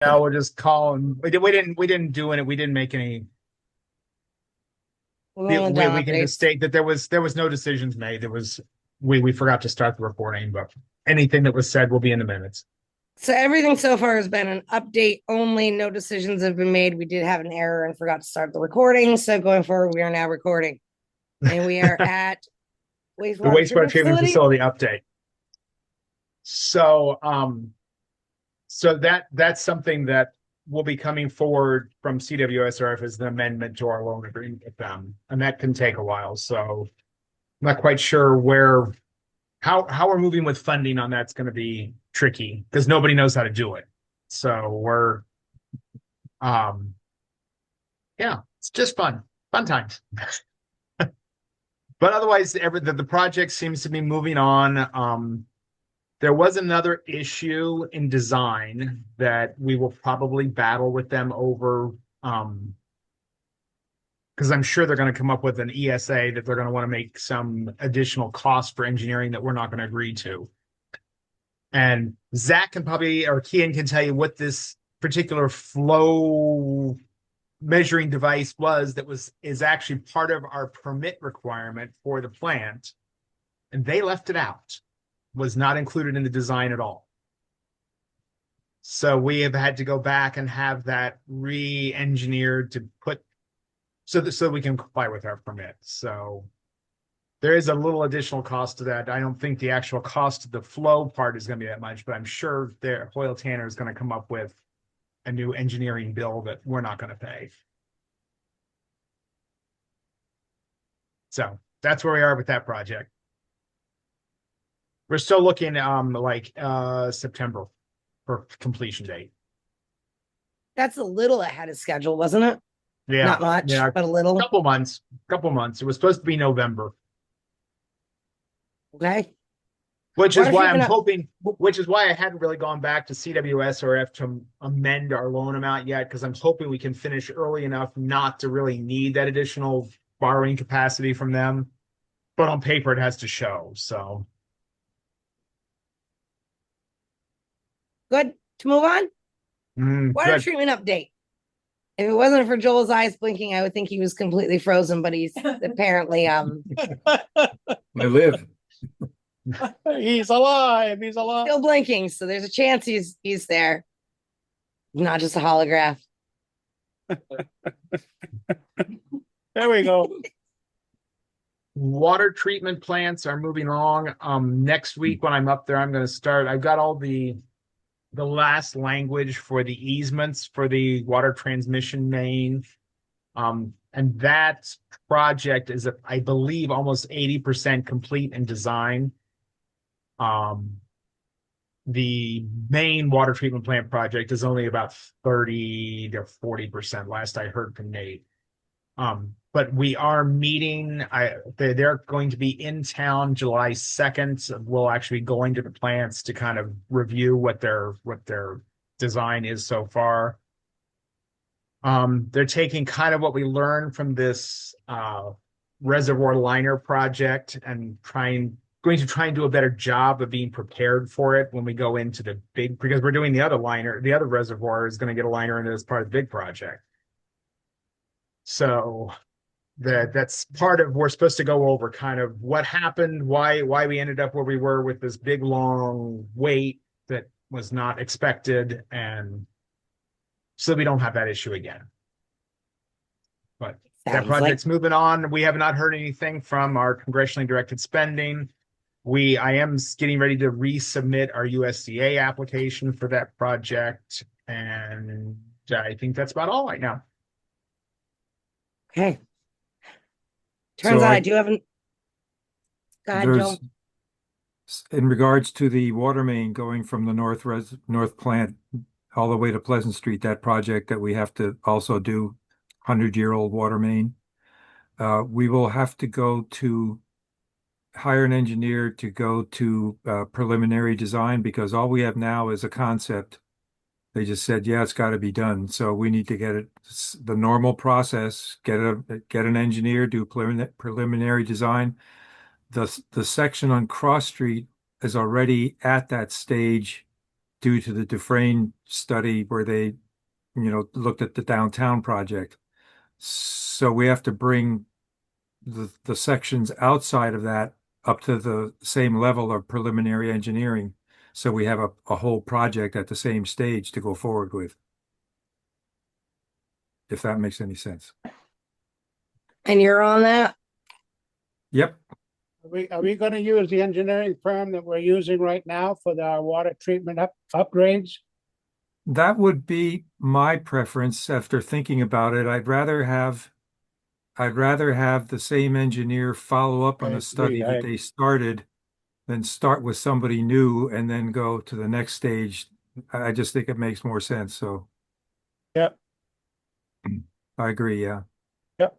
No, we'll just call and we didn't do it. We didn't make any. We've only done We can just updates. state that there was no decisions made. There was we forgot to start the recording, but anything that was said will be in the minutes. So everything so far has been an update only. No decisions have been made. We did have an error and forgot to start the recording. So going forward, we are now recording. And we are at The wastewater wastewater treatment treatment facility. facility update. So that's something that will be coming forward from CWSRF as an amendment to our loan agreement with them, and that can take a while. So I'm not quite sure where how we're moving with funding on that's going to be tricky because nobody knows how to do it. So we're um yeah, it's just fun times. But otherwise, the project seems to be moving on. There was another issue in design that we will probably battle with them over, because I'm sure they're going to come up with an ESA that they're going to want to make some additional cost for engineering that we're not going to agree to. And Zach can probably, or Kian can tell you what this particular flow measuring device is actually part of our permit requirement for the plant, and they left it out. Was not included in the design at all. So we have had to go back and have that re-engineered to put so we can comply with our permit. So there is a little additional cost to that. I don't think the actual cost of the flow part is going to be that much, but I'm sure their Hoyle Tanner is going to come up with a new engineering bill that we're not going to pay. So that's where we are with that project. We're still looking like September for completion date. That's a little ahead of schedule, wasn't it? Yeah, Not much, yeah, but a little. couple months. It was supposed to be November, Okay. which is Water why I'm treatment up. hoping, which is why I hadn't really gone back to CWS or F to amend our loan amount yet, because I'm hoping we can finish early enough not to really need that additional borrowing capacity from them. But on paper, it has to show. So, Good to move on. Water good. treatment update. If it wasn't for Joel's eyes blinking, I would think he was completely frozen, but he's apparently I live. He's alive. He's alive. still blinking. So there's a chance he's there. Not just a holograph. There we go. Water treatment plants are moving along. Next week when I'm up there, I'm going to start. I've got all the last language for the easements for the water transmission main. And that project is, I believe, almost 80% complete in design. The main water treatment plant project is only about 30 to 40% last I heard from Nate. But we are meeting. They're going to be in town July 2nd. We'll actually be going to the plants to kind of review what their design is so far. They're taking kind of what we learned from this reservoir liner project and going to try and do a better job of being prepared for it when we go into the big, because we're doing the other reservoir is going to get a liner into as part of the big project. So that's part of, we're supposed to go over kind of what happened, why we ended up where we were with this big long wait that was not expected, and so we don't have that issue again. But that project's moving on. We have not heard anything from our congressionally directed spending. I am getting ready to resubmit our USDA application for that project, and I think that's about all right now. Okay. Turns out I do have an. Go ahead, Joe. In regards to the water main going from the north plant all the way to Pleasant Street, that project that we have to also do, 100-year-old water main, we will have to hire an engineer to go to preliminary design, because all we have now is a concept. They just said, yeah, it's got to be done. So we need to get it the normal process, get an engineer, do preliminary design. The section on Cross Street is already at that stage due to the Dufresne study where they, looked at the downtown project. So we have to bring the sections outside of that up to the same level of preliminary engineering. So we have a whole project at the same stage to go forward with. If that makes any sense. And you're on that? Yep. Are we gonna use the engineering firm that we're using right now for our water treatment upgrades? That would be my preference after thinking about it. I'd rather have the same engineer follow up on I the study agree. that they started than start with somebody new and then go to the next stage. I just think it makes more sense. So Yep, I agree. Yeah. yep.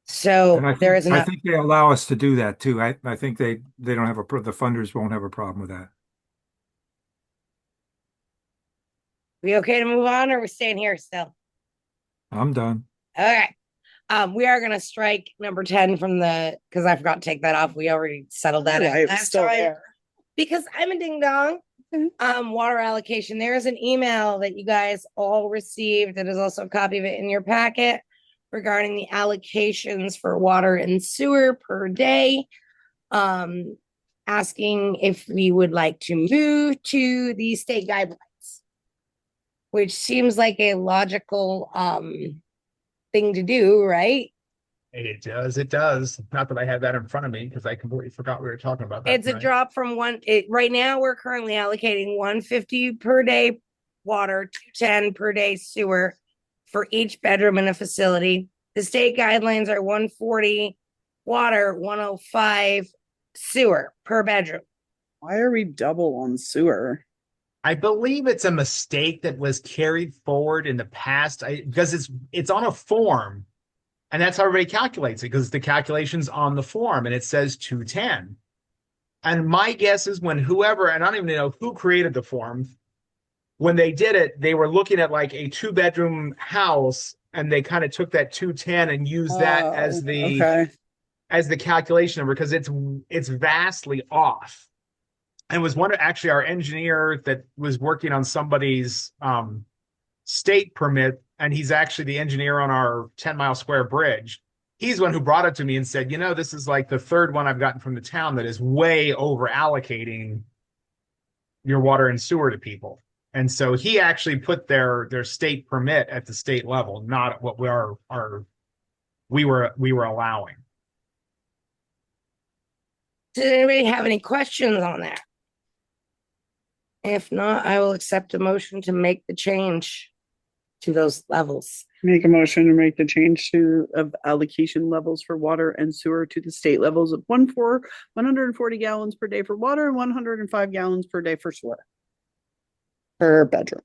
So And there is I not, think they allow us to do that too. I think they don't have the funders won't have a problem with that. we okay to move on or are we staying here still? I'm done. Okay. We are gonna strike number 10 from because I forgot to take that off. We already settled that out last time. Because I'm a ding dong. Water allocation. There is an email that you guys all received that is also a copy of it in your packet regarding the allocations for water and sewer per day. Asking if we would like to move to the state guidelines, which seems like a logical thing to do, right? It does. It does. Not that I have that in front of me because I completely forgot we were talking about that. It's a drop from right now we're currently allocating 150 per day water, 210 per day sewer for each bedroom in a facility. The state guidelines are 140 water, 105 sewer per bedroom. Why are we double on sewer? I believe it's a mistake that was carried forward in the past because it's on a form. And that's how everybody calculates it because the calculation's on the form and it says 210. And my guess is when whoever, and I don't even know who created the form, when they did it, they were looking at like a 2-bedroom house and they kind of took that 210 and used that as the calculation number because it's vastly off. And it was actually our engineer that was working on somebody's state permit, and he's actually the engineer on our 10-mile square bridge. He's the one who brought it to me and said, this is like the third one I've gotten from the town that is way over allocating your water and sewer to people. And so he actually put their state permit at the state level, not what we were allowing. Does anybody have any questions on that? If not, I will accept a motion to make the change to those levels. Make a motion to make the change of allocation levels for water and sewer to the state levels of 140 gallons per day for water and 105 gallons per day for sewer. Per bedroom.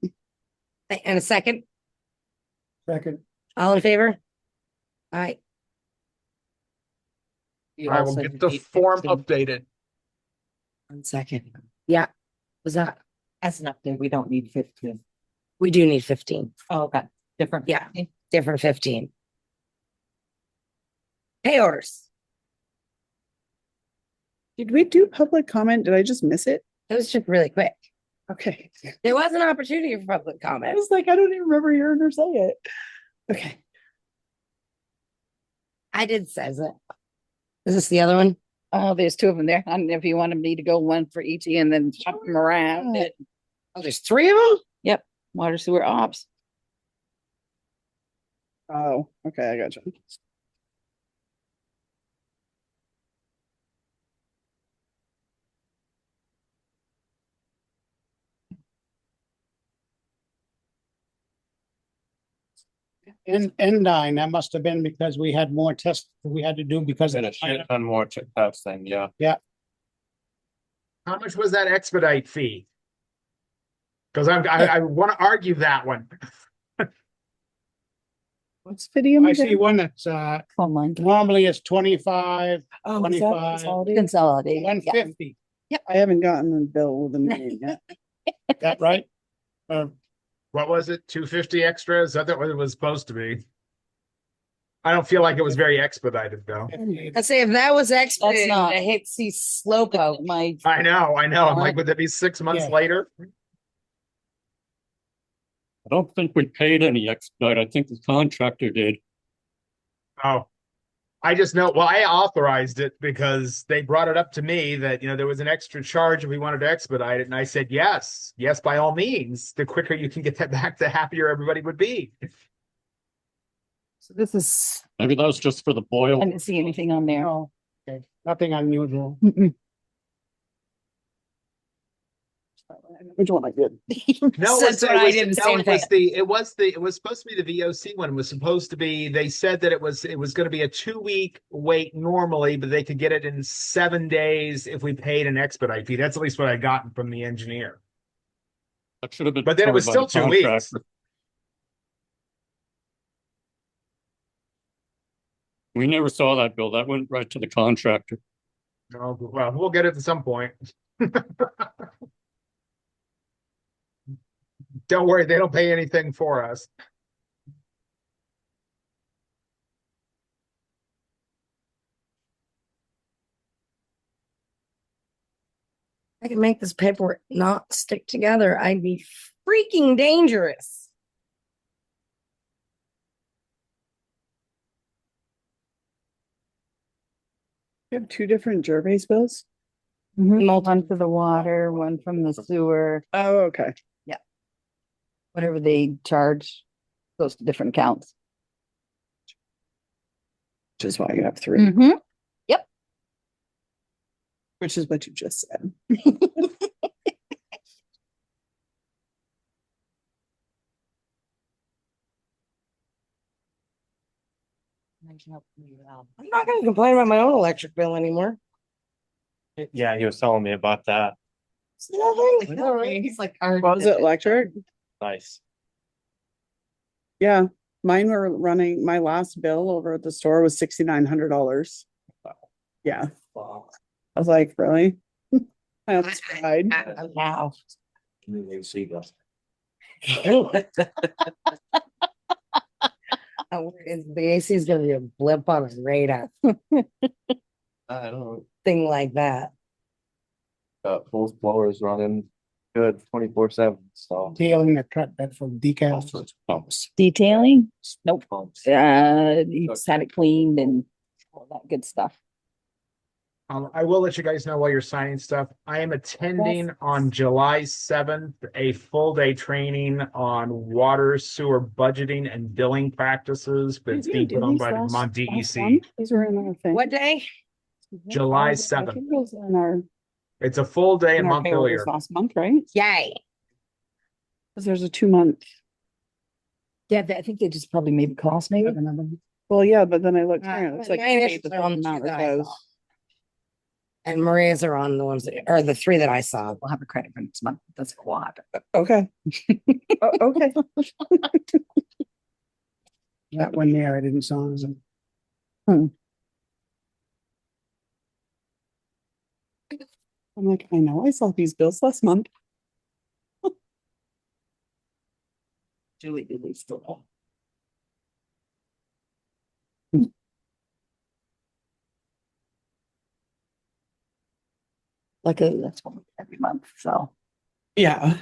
And a second? Second. All in favor? All right. I will get the form updated. 1 second. Yeah. Was that? As an update, we don't need 15. We do need 15. Oh, okay. Different. Yeah. Different 15. Pay orders. Did we do public comment? Did I just miss it? It was just really quick. Okay. There was an opportunity for public I comment. was like, I don't even remember hearing her say it. Okay. I did says it. Is this the other one? Oh, there's 2 of them there. I don't know if you wanted me to go one for each and then shop them around. Oh, there's 3 of them? Yep. Water sewer ops. Oh, okay. I got you. N9, that must have been because we had more tests we had to do because of And a shit ton more testing, yeah. How much was that expedite fee? Because I want to argue that one. What's video? I see one that's Online. normally it's 25, Oh, 25, Consolidated. 150. I haven't gotten the bill with the name yet. That right? What was it? 250 extra? Is that what it was supposed to be? I don't feel like it was very expedited though. I'd say if that was expedited, not- I hate to see slow poke. My, I know. I'm like, What? would that be 6 months Yeah. later? I don't think we paid any expedite. I think the contractor did. Oh, I just know, well, I authorized it because they brought it up to me that, there was an extra charge if we wanted to expedite it. And I said, yes, by all means. The quicker you can get that back, the happier everybody would be. so this is, Maybe that was just for the I boil. didn't see anything on there. No, okay, nothing unusual. Mm-mm. Which one I did? No, That's what I did the same thing. it was supposed to be the VOC one. It was supposed to be, they said that it was going to be a 2-week wait normally, but they could get it in 7 days if we paid an expedite fee. That's at least what I gotten from the engineer. That should have been. But then it was covered by still the 2 weeks. contractor. We never saw that bill. That went right to the contractor. Oh, well, we'll get it at some point. Don't worry, they don't pay anything for us. I could make this paperwork not stick together. I'd be freaking dangerous. You have two different Gervais bills? One for the water, one from the sewer, Oh, okay. whatever they charge, goes to different accounts. Which is why you have three, Mm-hmm. which is what you just said. I'm not going to complain about my own electric bill anymore. Yeah, he was telling me about that. It's nothing. He's like, What was it, electric? Nice. Yeah, mine were running, my last bill over at the store was $6,900. Yeah, I was like, really? I almost cried. Now. The AC is going to be a blip on a radar I don't thing like that. know. Both blowers running good 24/7. So Tailing the truck bed for decals. pumps. Detailing? Nope. Pumps. He just had it cleaned and all that good stuff. I will let you guys know while you're signing stuff. I am attending on July 7th a full day training on water sewer budgeting and billing practices, but it's being put on by the Vermont DEC. These were in our thing. What day? July I 7th. think it was in our, It's a full day a in our month pay orders earlier. last month, right? Yay. Because there's a 2 month. Yeah, I think they just probably maybe cost maybe. Well, yeah, but then I looked Uh, through and it's like mine you is paid the on full the amount two of that I those. saw. And Maria's are on the ones that are the 3 that I saw. We'll have a credit for next month. That's a lot. Okay. Okay. That one there, I didn't saw. I'm like, I know, I saw these bills last month. Julie did these still. That's one every month, so. Yeah.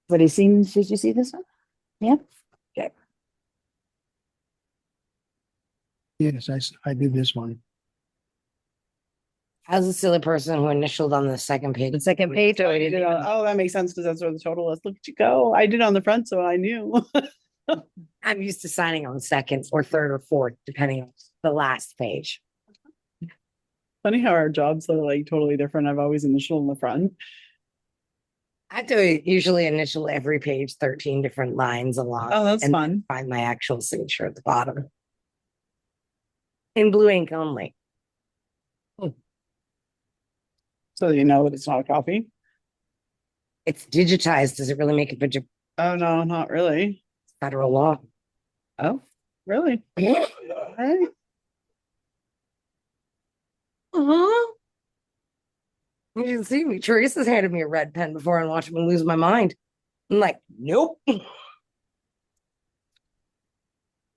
But did you see this one? Yeah, Yes, I did this one. I was a silly person who initialed on the second page. the second page, oh, I You didn't did even- oh, that makes sense because that's where the total is. Look at you go. I did on the front, so I knew. I'm used to signing on second or third or fourth, depending on the last page. Funny how our jobs are like totally different. I've always initial in the front. I have to usually initial every page 13 different lines along. Oh, that's and fun. find my actual signature at the bottom. In blue ink only. So you know that it's not a copy. It's digitized. Does it really make a picture? Oh, no, not really. Federal law. Oh, really? Uh-huh. All right. You can see me. Teresa's handed me a red pen before and watched me lose my mind. I'm like, nope.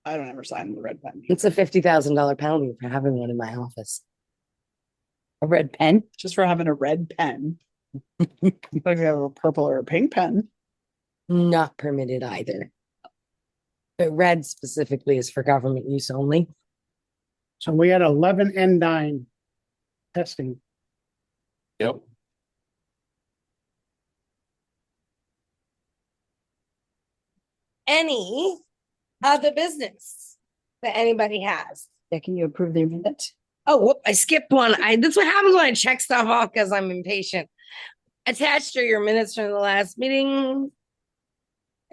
I don't ever sign the red pen. It's a $50,000 penalty for having one in my office. A red pen? Just for having a red pen. If you have a purple or a pink pen. Not permitted either. But red specifically is for government use only. So we had 11 and 9 testing. Yep. Any other business that anybody has? Yeah, can you approve their minutes? Oh, whoop, I skipped one. That's what happens when I check stuff off because I'm impatient. Attached are your minutes from the last meeting.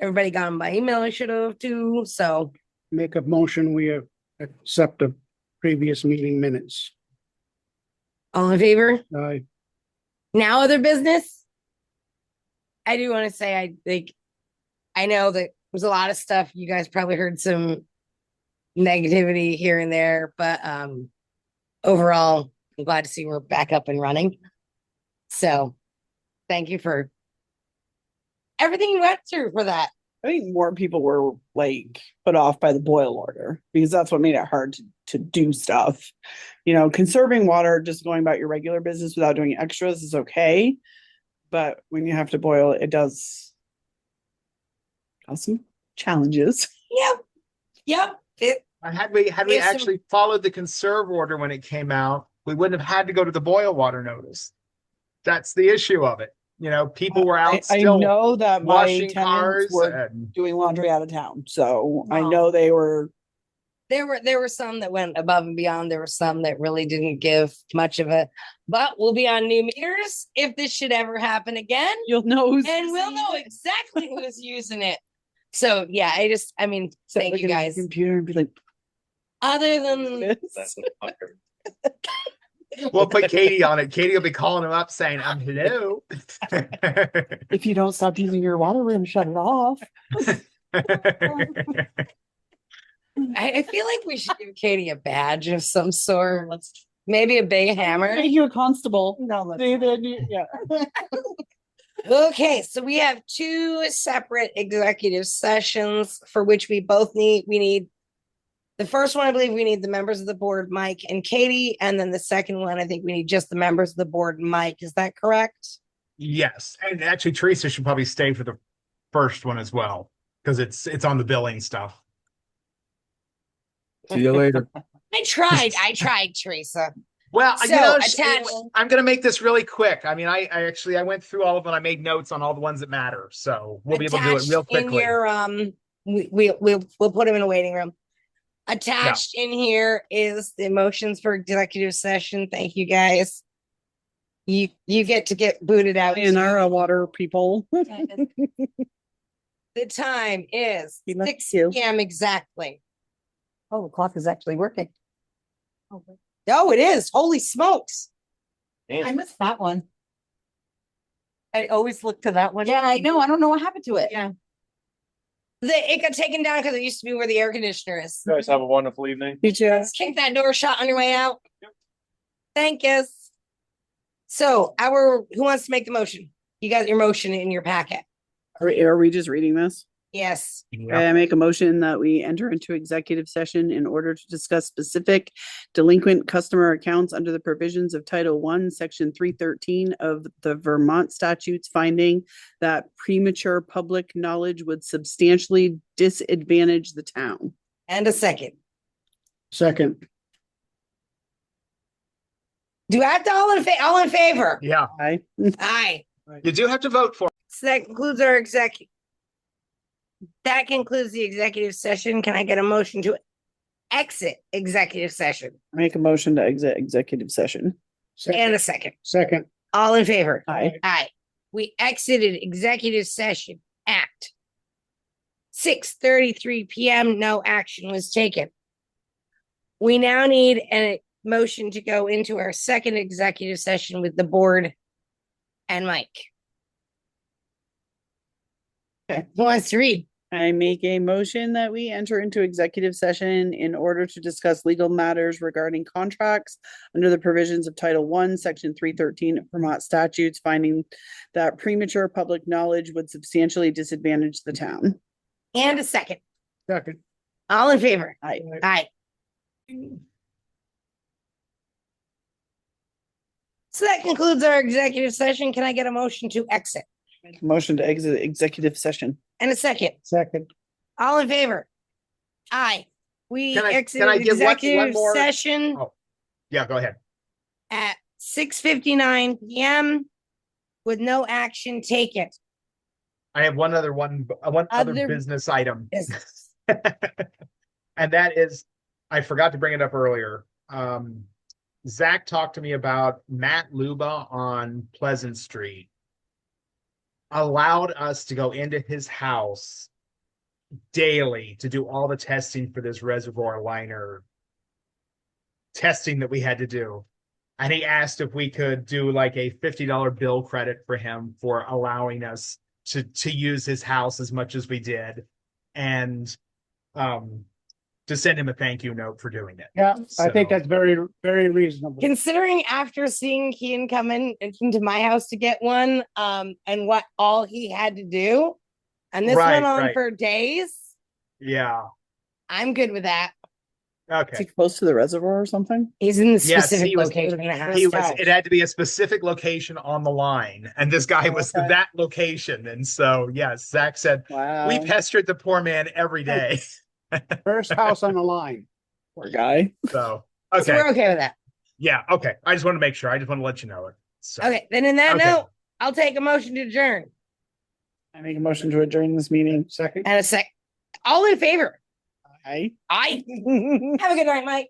Everybody got them by email. I should have too. So Make a motion, we accept the previous meeting minutes. all in favor? Uh, Now other business. I do want to say I know that there's a lot of stuff. You guys probably heard some negativity here and there, but overall, I'm glad to see we're back up and running. So thank you for everything you went through for that. I think more people were like put off by the boil order because that's what made it hard to do stuff. Conserving water, just going about your regular business without doing extras is okay. But when you have to boil, it does cause some challenges. Yep. Had we There's some- actually followed the conserve order when it came out, we wouldn't have had to go to the boil water notice. That's the issue of it. People were out I still know that my washing tenants cars were and doing laundry out of town, so I Wow. know they were. There were some that went above and beyond. There were some that really didn't give much of a, but we'll be on new meters if this should ever happen again. You'll know, who's And we'll using know it. exactly who's using it. So yeah, So thank look you at the guys. computer and be like, Other than this. we'll put Katie on it. Katie will be calling him up saying, hello. If you don't stop using your water, we're gonna shut it off. I feel like we should give Katie a badge of some sort. Maybe a big hammer. Make you a constable. No, Yeah. Okay, so we have two separate executive sessions for which we need the first one, I believe we need the members of the board, Mike and Katie, and then the second one, I think we need just the members of the board, Mike. Is that correct? Yes, and actually Teresa should probably stay for the first one as well because it's on the billing stuff. See you later. I tried, Teresa. Well, So, attached- I'm going to make this really quick. I mean, I went through all of them. I made notes on all the ones that matter, so we'll be able to do it real Attached in quickly. your we'll put him in a waiting room. Attached in here is the motions for executive session. Thank you guys. You get to get booted out. And our water people. The time is He left 6 you. p.m. exactly. Oh, the clock is actually working. Oh, it is. Holy smokes. I missed that one. I always look to that one. Yeah, I know. I don't know what happened to it. Yeah. It got taken down because it used to be where the air conditioner is. You guys have a wonderful evening. You just Kick that door shut on your way out. Thank you. So who wants to make the motion? You got your motion in your packet. are we just reading this? Yes. I make a motion that we enter into executive session in order to discuss specific delinquent customer accounts under the provisions of Title I, Section 313 of the Vermont statutes, finding that premature public knowledge would substantially disadvantage the town. And a second. Second, Do I have to all in favor? Yeah, Aye. Aye. you do have to vote for it. So that concludes the executive session. Can I get a motion to exit executive session? Make a motion to exit executive session. And a second. second, All in favor? Aye. Aye. We exited executive session at 6:33 p.m. No action was taken. We now need a motion to go into our second executive session with the board and Mike. Okay. Who wants to read? I make a motion that we enter into executive session in order to discuss legal matters regarding contracts under the provisions of Title I, Section 313 of Vermont statutes, finding that premature public knowledge would substantially disadvantage the town. And a second. second, All in favor? Aye. Aye. So that concludes our executive session. Can I get a motion to exit? Motion to exit executive session. And a second. Second. All in favor? Aye. We Can I exited give one executive more- session Oh. Yeah, go ahead. at 6:59 PM with no action taken. I have one other Other business item. business. And that is, I forgot to bring it up earlier. Zach talked to me about Matt Luba on Pleasant Street. Allowed us to go into his house daily to do all the testing for this reservoir liner testing that we had to do. And he asked if we could do like a $50 bill credit for him for allowing us to use his house as much as we did. And to send him a thank you note for doing it. Yeah, I think So- that's very, very reasonable. Considering after seeing Kean come into my house to get one, and what all he had to do, and this Right, went on right. for days, Yeah. I'm good with that. Is Okay. he close to the reservoir or something? He's in the Yes, specific he was- location in the house. It had to be a specific location on the line. And this guy was Okay. that location. And so, yes, Zach said, Wow. we pestered the poor man every day. First house on the line. Poor guy. So, So okay. we're okay with that. Yeah. Okay. I just want to make sure. I just want to let you know it. So, Okay, then in that Okay. note, I'll take a motion to adjourn. I make a motion to adjourn this meeting. Second. And a sec. All in favor? Aye. Aye. Have a good night, Mike.